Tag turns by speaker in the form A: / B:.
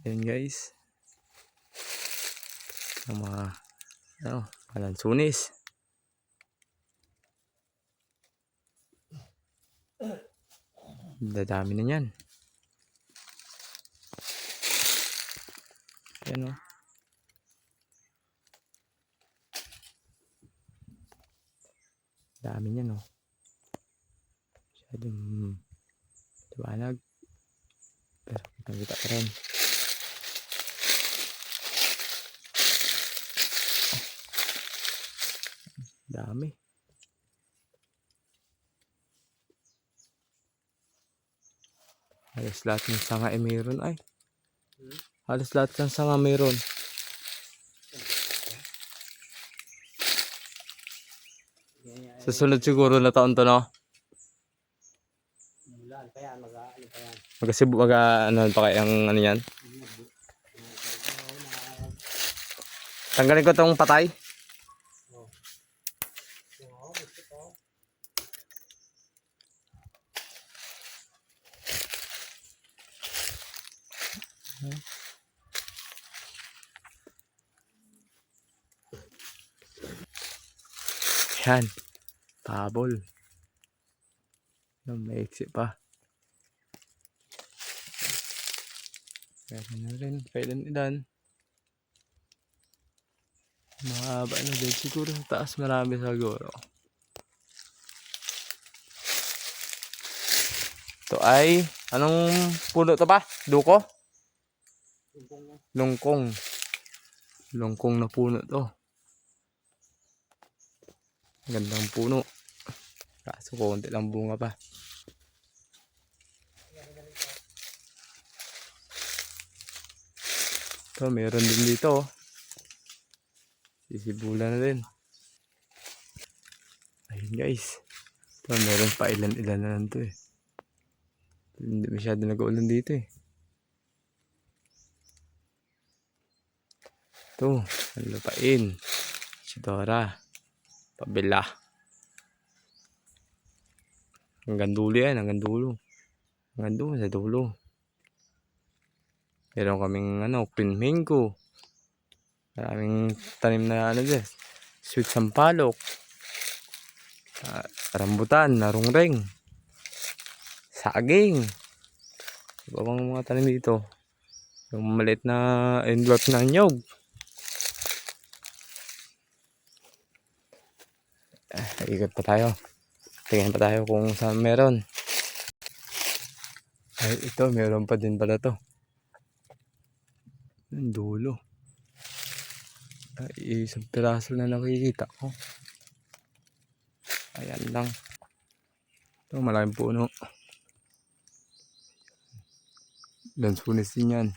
A: Ayan guys. Ang mga palansunis. Dadami na yan. Ayan o. Dami niyan o. Masyadong liwanag. Pero kita pa rin. Dami. Halos lahat ng sanga ay mayroon ay. Halos lahat ng sanga mayroon. Susunod siguro na taon to, no?
B: Kaya ano
A: Ano pa kaya ang ano yan? Tanggalin ko tong patay. Yan. Tabol. Maiksi pa. Kaya na rin. Kailan. Mahaba na din. Siguro sa taas marami siguro. Ito ay, anong puno to ba? Duko? Lungkong. Lungkong na puno to. Gandang puno. Kaso konti lang bunga pa. Ito, meron din dito. Sisibula na din. Ayun guys. Ito, meron pa ilan-ilan na lang to eh. Hindi masyado nag-uulan dito eh. Ito, ang lupain. Sidora. Pabila. Hanggang dulo yan, hanggang dulo. Hanggang doon sa dulo. Meron kaming green mango. Maraming tanim na dyan. Sweet sampalok. Rambutan, narungring. Saging. Iba bang mga tanim dito. Yung maliit na envelope na nyog. Ikot pa tayo. Tingnan pa tayo kung saan meron. Ay, ito, meron pa din pala to. Ang dulo. Ay, isang piraso na nakikita ko. Ayan lang. Ito, malaking puno. Lansunis din yan.